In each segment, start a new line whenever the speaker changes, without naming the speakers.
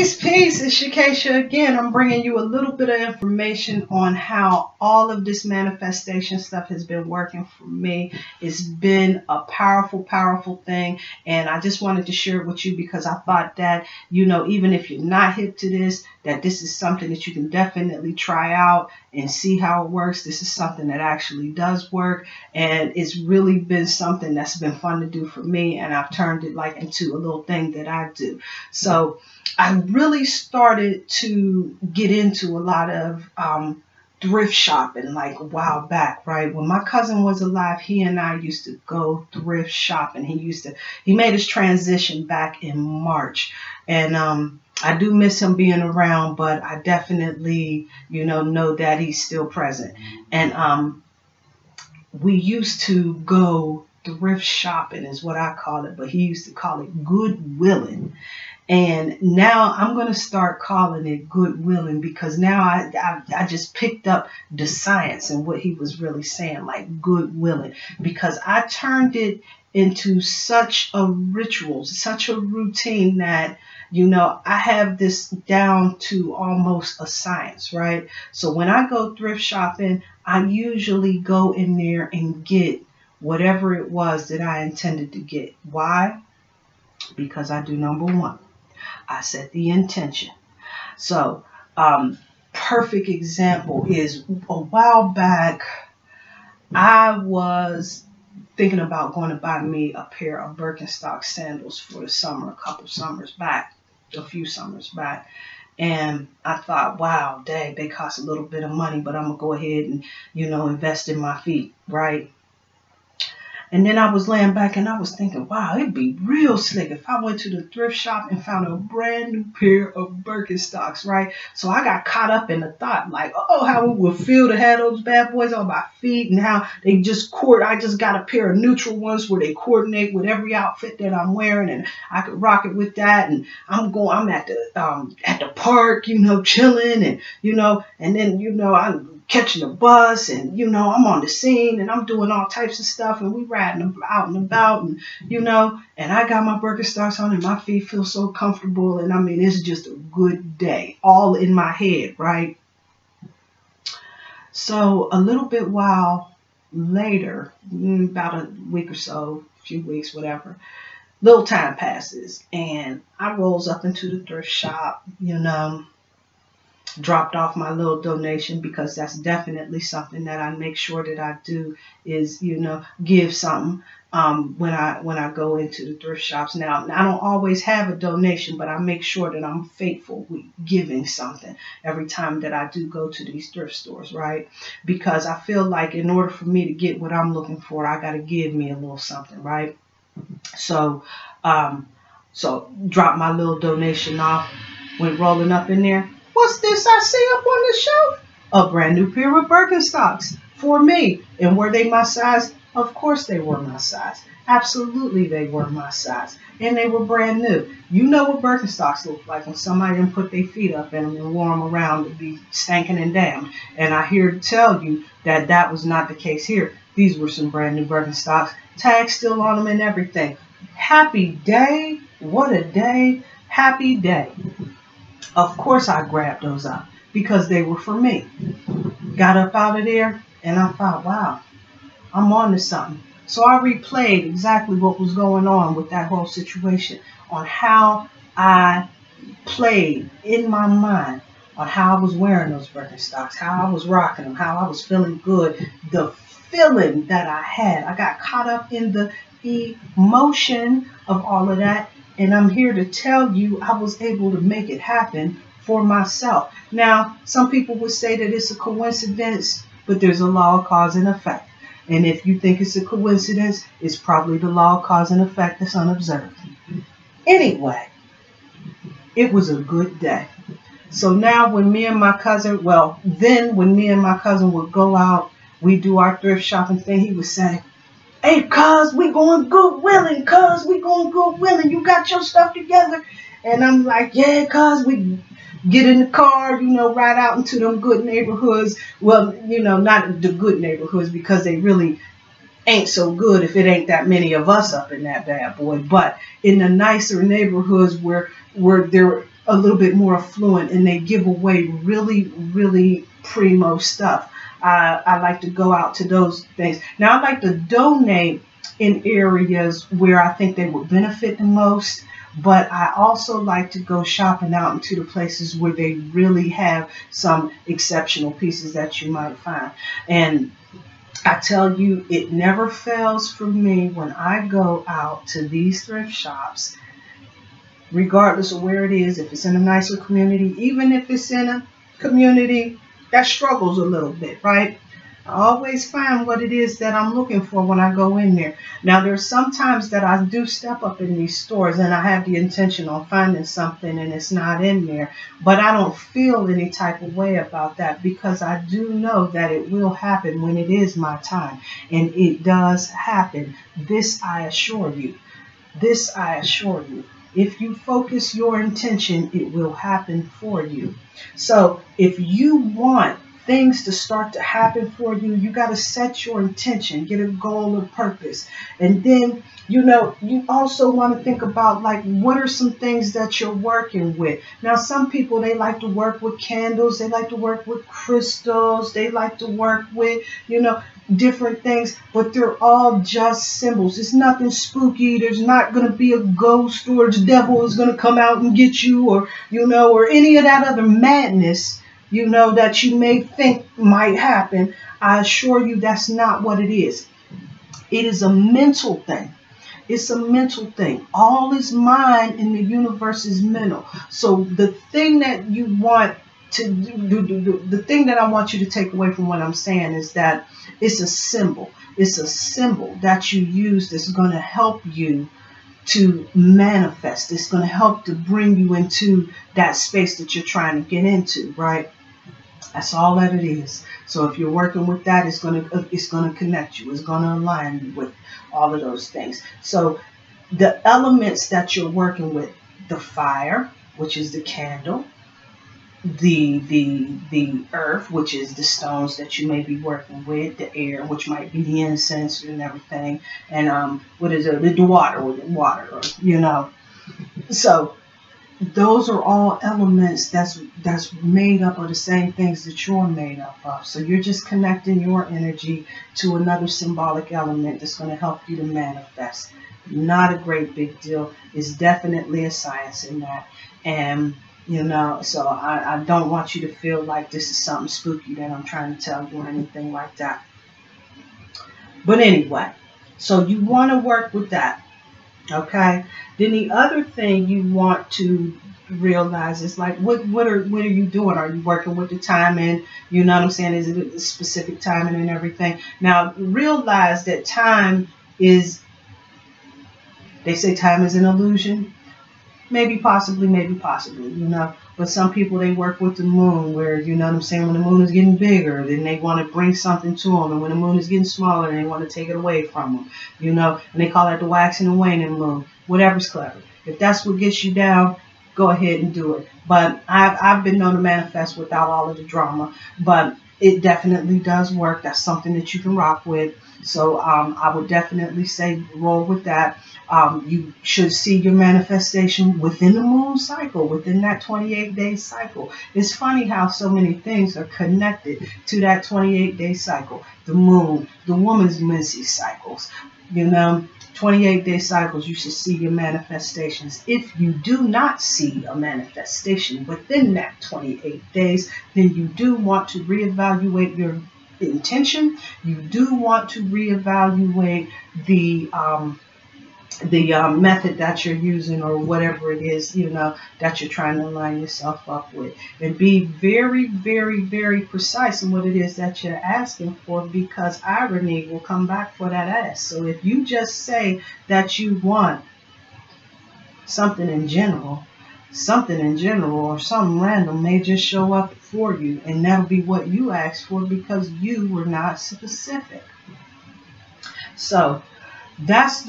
Peace. It's Shakesha again. I'm bringing you a little bit of information on how all of this manifestation stuff has been working for me. It's been a powerful thing, and I just wanted to share it with you because I thought that, even if you're not hip to this, that this is something that you can definitely try out and see how it works. This is something that actually does work, and it's really been something that's been fun to do for me, and I've turned it like into a little thing that I do. So I really started to get into a lot of thrift shopping like a while back, right? When my cousin was alive, he and I used to go thrift shopping. He made his transition back in March, and I do miss him being around, but I definitely, know that he's still present. And we used to go thrift shopping is what I call it, but he used to call it good Willin. And now I'm going to start calling it good Willin because now I just picked up the science and what he was really saying, like good Willin, because I turned it into such a ritual, such a routine that, I have this down to almost a science, right? So when I go thrift shopping, I usually go in there and get whatever it was that I intended to get. Why? Because I do number one. I set the intention. So, perfect example is a while back, I was thinking about going to buy me a pair of Birkenstock sandals for the summer, a few summers back. And I thought, wow, dang, they cost a little bit of money, but I'm going to go ahead and, invest in my feet, right? And then I was laying back and I was thinking, wow, it'd be real slick if I went to the thrift shop and found a brand new pair of Birkenstocks, right? So I got caught up in the thought, like, oh, how it would feel to have those bad boys on my feet and how they just I just got a pair of neutral ones where they coordinate with every outfit that I'm wearing, and I could rock it with that. And I'm at the park, chilling, and, and then, I'm catching a bus, and I'm on the scene and I'm doing all types of stuff, and we riding out and about, and and I got my Birkenstocks on and my feet feel so comfortable, and I mean it's just a good day, all in my head, right? So a little bit while later, about a week or so, a few weeks, whatever, little time passes, and I rolls up into the thrift shop, dropped off my little donation, because that's definitely something that I make sure that I do is, give something when I go into the thrift shops. Now, I don't always have a donation, but I make sure that I'm faithful with giving something every time that I do go to these thrift stores, right? Because I feel like in order for me to get what I'm looking for, I got to give me a little something, right? So, drop my little donation off, went rolling up in there. What's this I see up on the shelf? A brand new pair of Birkenstocks for me. And were they my size? Of course they were my size. Absolutely they were my size. And they were brand new. You know what Birkenstocks look like when somebody done put their feet up in them and wore them around to be stanking and damned. And I here to tell you that that was not the case here. These were some brand new Birkenstocks. Tags still on them and everything. Happy day. What a day. Happy day. Of course I grabbed those up because they were for me. Got up out of there and I thought, wow, I'm on to something. So I replayed exactly what was going on with that whole situation, on how I played in my mind on how I was wearing those Birkenstocks, how I was rocking them, how I was feeling good, the feeling that I had. I got caught up in the emotion of all of that. And I'm here to tell you I was able to make it happen for myself. Now, some people would say that it's a coincidence, but there's a law of cause and effect. And if you think it's a coincidence, it's probably the law of cause and effect that's unobserved. Anyway, it was a good day. So now when me and my cousin, when me and my cousin would go out, we do our thrift shopping thing, he would say, hey, cuz, we going good Willin, cuz, we going good Willin. You got your stuff together? And I'm like, yeah, cuz, we get in the car, ride out into them good neighborhoods. Well, not the good neighborhoods because they really ain't so good if it ain't that many of us up in that bad boy. But in the nicer neighborhoods where there a little bit more affluent, and they give away really, really primo stuff. I like to go out to those things. Now, I like to donate in areas where I think they would benefit the most, but I also like to go shopping out into the places where they really have some exceptional pieces that you might find. And I tell you, it never fails for me when I go out to these thrift shops, regardless of where it is, if it's in a nicer community, even if it's in a community that struggles a little bit, right? I always find what it is that I'm looking for when I go in there. Now, there's sometimes that I do step up in these stores and I have the intention on finding something and it's not in there, but I don't feel any type of way about that, because I do know that it will happen when it is my time, and it does happen. This I assure you. This I assure you. If you focus your intention, it will happen for you. So if you want things to start to happen for you, you got to set your intention, get a goal or purpose. And then, you also want to think about, like, what are some things that you're working with? Now, some people, they like to work with candles. They like to work with crystals. They like to work with, different things, but they're all just symbols. It's nothing spooky. There's not going to be a ghost or the devil is going to come out and get you, or, or any of that other madness, that you may think might happen. I assure you that's not what it is. It is a mental thing. It's a mental thing. All is mind and the universe is mental. So the thing that you want to do, the thing that I want you to take away from what I'm saying is that it's a symbol. It's a symbol that you use that's going to help you to manifest. It's going to help to bring you into that space that you're trying to get into, right? That's all that it is. So if you're working with that, it's going to connect you. It's going to align you with all of those things. So the elements that you're working with, the fire, which is the candle, the earth, which is the stones that you may be working with, the air, which might be the incense and everything, and what is it, the water, So those are all elements that's made up of the same things that you're made up of. So you're just connecting your energy to another symbolic element that's going to help you to manifest. Not a great big deal. It's definitely a science in that. And so I don't want you to feel like this is something spooky that I'm trying to tell you or anything like that. But anyway, so you want to work with that. Okay. Then the other thing you want to realize is, like, what are you doing? Are you working with the timing? You know what I'm saying? Is it a specific timing and everything? Now, realize that time is, they say time is an illusion. Maybe possibly, but some people, they work with the moon, where, when the moon is getting bigger, then they want to bring something to them, and when the moon is getting smaller, they want to take it away from them, and they call that the waxing and waning moon. Whatever's clever. If that's what gets you down, go ahead and do it. But I've been known to manifest without all of the drama, but it definitely does work. That's something that you can rock with. So I would definitely say roll with that. You should see your manifestation within the moon cycle, within that 28-day cycle. It's funny how so many things are connected to that 28-day cycle. The moon, the woman's menses cycles, 28-day cycles, you should see your manifestations. If you do not see a manifestation within that 28 days, then you do want to reevaluate your intention. You do want to reevaluate the method that you're using, or whatever it is, that you're trying to line yourself up with. And be very, very, very precise in what it is that you're asking for, because irony will come back for that ass. So if you just say that you want something in general, or something random may just show up for you, and that'll be what you asked for, because you were not specific. So that's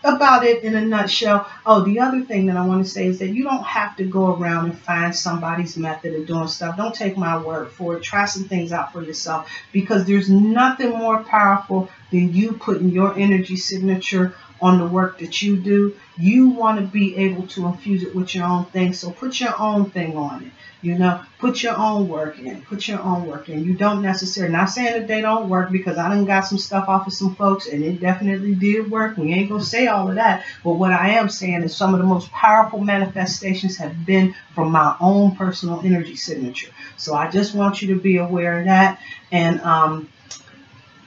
about it in a nutshell. Oh, the other thing that I want to say is that you don't have to go around and find somebody's method of doing stuff. Don't take my word for it. Try some things out for yourself, because there's nothing more powerful than you putting your energy signature on the work that you do. You want to be able to infuse it with your own thing. So put your own thing on it. You know, put your own work in. Put your own work in. You don't necessarily, not saying that they don't work, because I done got some stuff off of some folks and it definitely did work. We ain't going to say all of that. But what I am saying is some of the most powerful manifestations have been from my own personal energy signature. So I just want you to be aware of that. And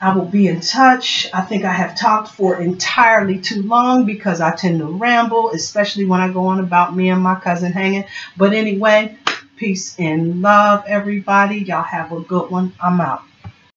I will be in touch. I think I have talked for entirely too long because I tend to ramble, especially when I go on about me and my cousin hanging. But anyway, peace and love, everybody. Y'all have a good one. I'm out.